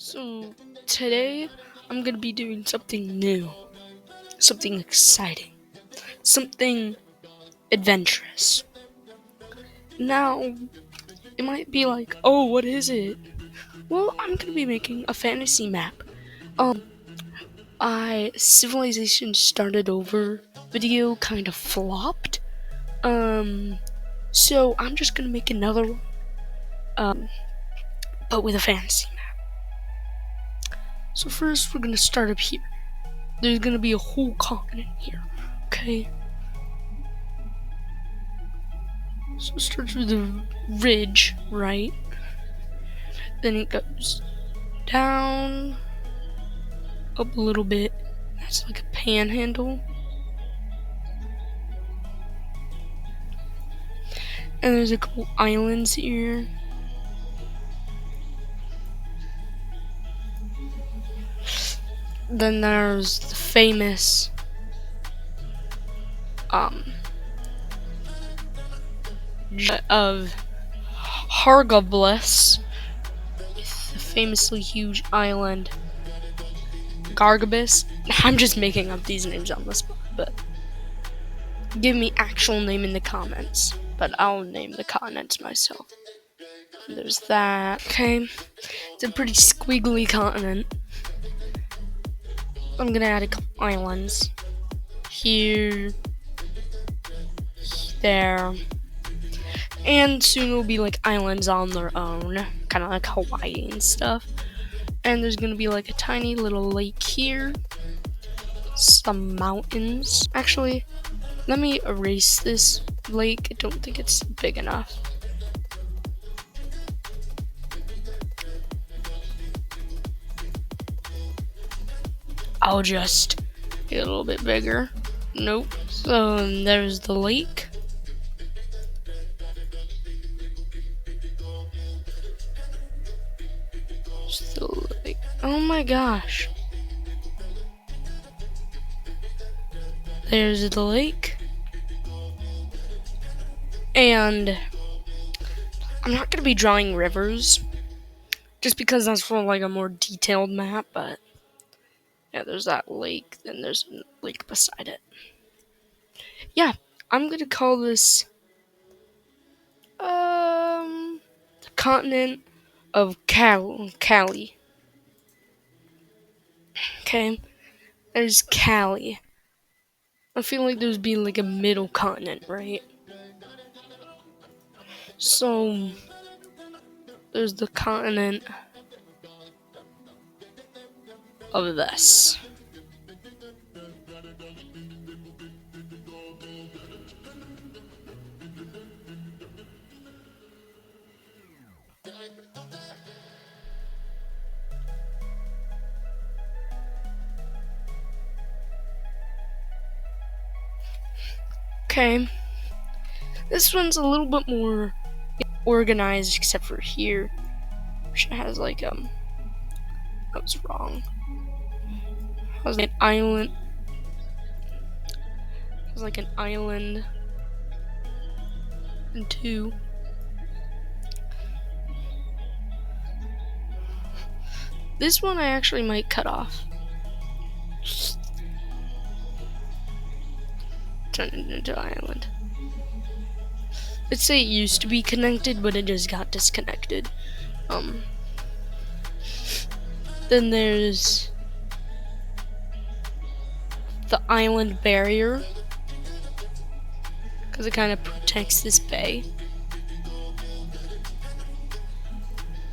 So today I'm gonna be doing something new, something exciting, something adventurous. Now, it might be like, oh, what is it? Well, I'm gonna be making a fantasy map. I Civilization Started Over video kind of flopped. So I'm just gonna make another one. But with a fantasy map. So first we're gonna start up here. There's gonna be a whole continent here, okay? So it starts with a ridge, right? Then it goes down, up a little bit. That's like a panhandle. And there's a couple islands here. Then there's the famous of Hargoblis, the famously huge island Gargabus. I'm just making up these names on the spot, but give me actual name in the comments. But I'll name the continents myself. There's that. Okay, it's a pretty squiggly continent. I'm gonna add a couple islands here, there, and soon it'll be like islands on their own, kind of like Hawaii and stuff. And there's gonna be like a tiny little lake here, some mountains. Actually, let me erase this lake. I don't think it's big enough. I'll just get a little bit bigger. Nope. So there's the lake. Oh my gosh. There's the lake. And I'm not gonna be drawing rivers, just because that's for like a more detailed map, but yeah, there's that lake, then there's a lake beside it. Yeah, I'm gonna call this the continent of Cali. Okay, there's Cali. I feel like there's be like a middle continent, right? So there's the continent of this. Okay, this one's a little bit more organized, except for here, which has like that was wrong. It was like an island. It was like an island and two. This one I actually might cut off. Turn it into an island. Let's say it used to be connected, but it just got disconnected. Then there's the island barrier, because it kind of protects this bay.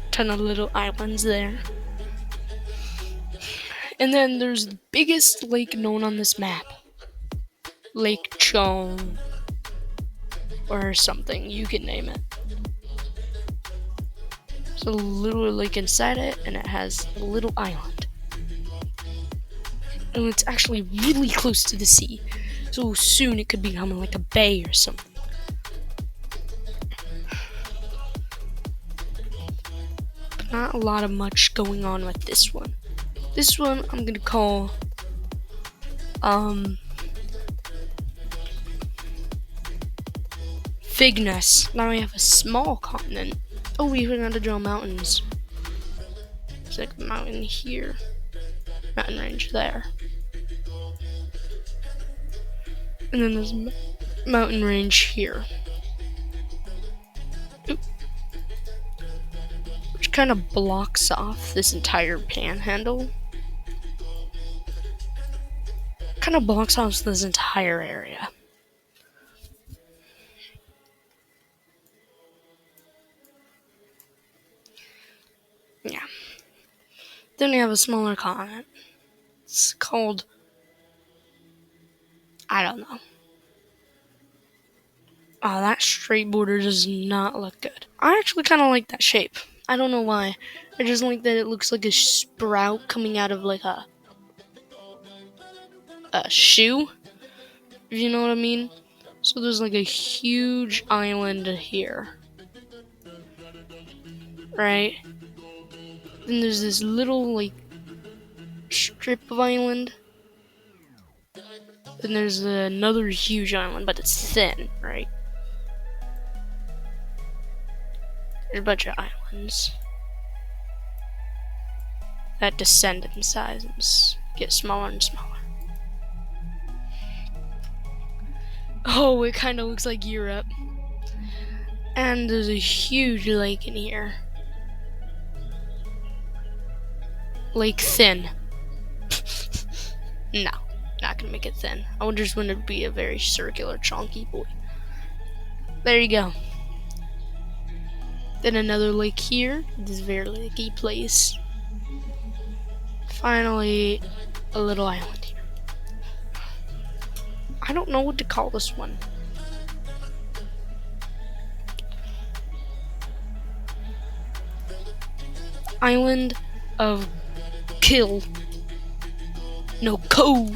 Ton of little islands there. And then there's the biggest lake known on this map, Lake Chong, or something, you can name it. There's a little lake inside it, and it has a little island. And it's actually really close to the sea, so soon it could become like a bay or something. But not a lot of much going on with this one. This one I'm gonna call Figness. Now we have a small continent. Oh, we even had to draw mountains. There's like a mountain here, mountain range there. And then there's mountain range here. Oop. Which kind of blocks off this entire panhandle. Kind of blocks off this entire area. Yeah. Then we have a smaller continent. It's called, I don't know. Oh, that straight border does not look good. I actually kind of like that shape. I don't know why. I just like that it looks like a sprout coming out of like a shoe, if you know what I mean. So there's like a huge island here, right? Then there's this little like strip of island. Then there's another huge island, but it's thin, right? There's a bunch of islands that descend in size and get smaller and smaller. Oh, it kind of looks like Europe. And there's a huge lake in here. Lake thin. No, not gonna make it thin. I just want it to be a very circular, chunky boy. There you go. Then another lake here. This very lakey place. Finally, a little island here. I don't know what to call this one. Island of Kill. No, Coal.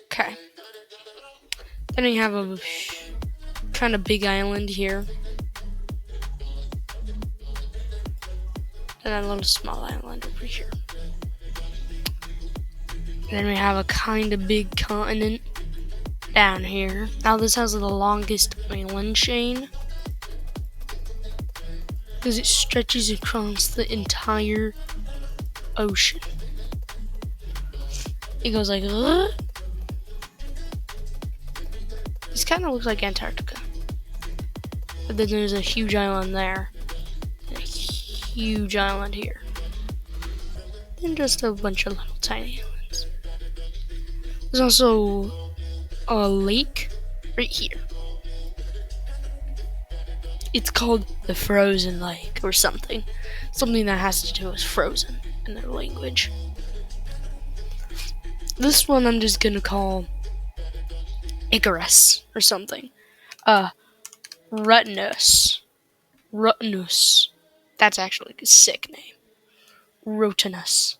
Okay. Then we have a kind of big island here. And a little small island over here. Then we have a kind of big continent down here. Now this has the longest island chain because it stretches across the entire ocean. It goes like this kind of looks like Antarctica. But then there's a huge island there. And a huge island here. And just a bunch of little tiny islands. There's also a lake right here. It's called the Frozen Lake or something. Something that has to do with frozen in their language. This one I'm just gonna call Icarus or something. Rutinus. That's actually a sick name. Rotinus.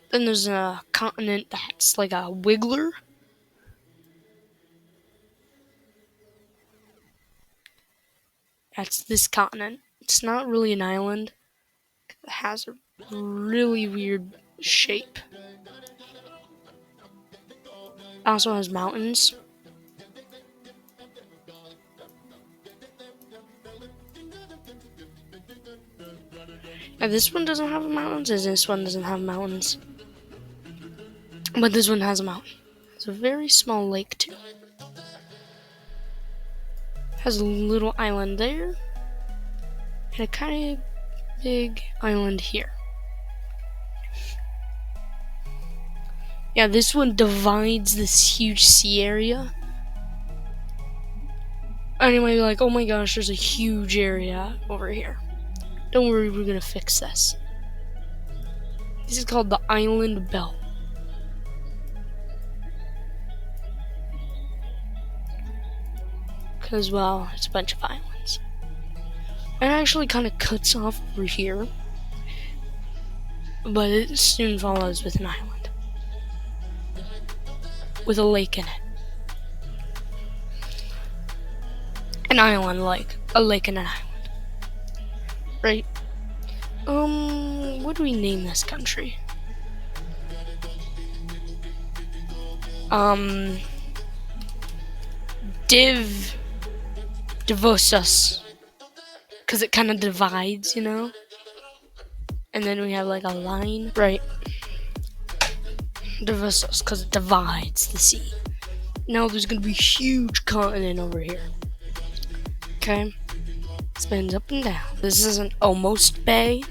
Then there's a continent that's like a wiggler. That's this continent. It's not really an island. It has a really weird shape. It also has mountains. And this one doesn't have mountains, and this one doesn't have mountains. But this one has a mountain. It's a very small lake too. Has a little island there. And a kind of big island here. Yeah, this one divides this huge sea area. And you might be like, oh my gosh, there's a huge area over here. Don't worry, we're gonna fix this. This is called the Island Belt. Because, well, it's a bunch of islands. It actually kind of cuts off over here. But it soon follows with an island. With a lake in it. An island lake. A lake and an island. Right? What do we name this country? Um, Divosus, because it kind of divides, you know? And then we have like a line, right? Divosus, because it divides the sea. Now there's gonna be a huge continent over here. Okay? Spins up and down. This is an almost bay.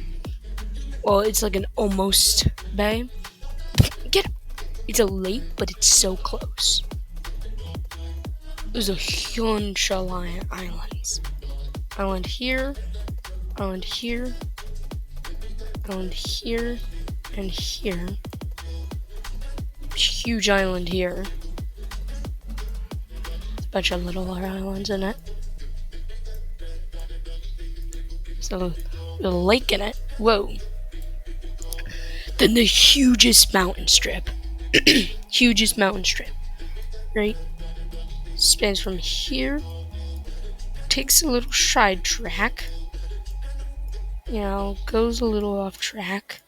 Well, it's like an almost bay. Get up. It's a lake, but it's so close. There's a huge islands. Island here, island here, island here, and here. Huge island here. A bunch of little islands in it. So, a lake in it. Whoa. Then the hugest mountain strip. Hugest mountain strip. Right? Spans from here. Takes a little side track. You know, goes a little off track.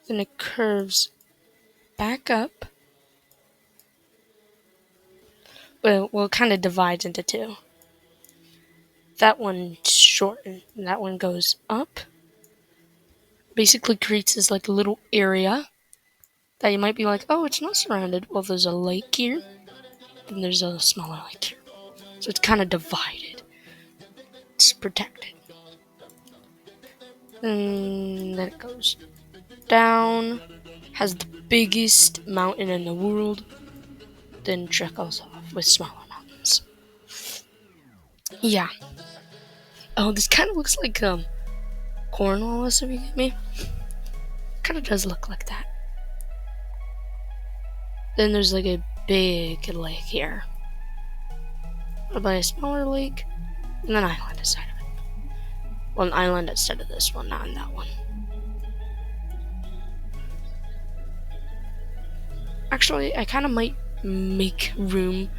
Then it curves back up. Well, it kind of divides into two. That one's shortened, and that one goes up. Basically creates this like little area that you might be like, oh, it's not surrounded. Well, there's a lake here, and there's a smaller lake here. So it's kind of divided. It's protected. And then it goes down, has the biggest mountain in the world, then trickles off with smaller mountains. Yeah. Oh, this kind of looks like Cornwallis, if you get me. Kind of does look like that. Then there's like a big lake here, followed by a smaller lake, and an island inside of it. Well, an island instead of this one, not in that one. Actually, I kind of might make room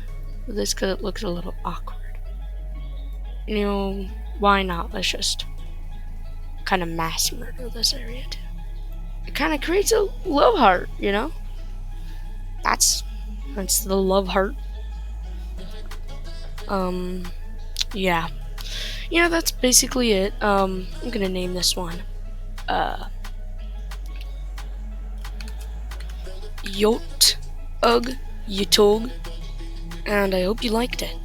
for this because it looks a little awkward. You know, why not? Let's just kind of mass murder this area too. It kind of creates a love heart, you know? That's the love heart. Yeah. Yeah, that's basically it. I'm gonna name this one, Yot Ug Yutog, and I hope you liked it.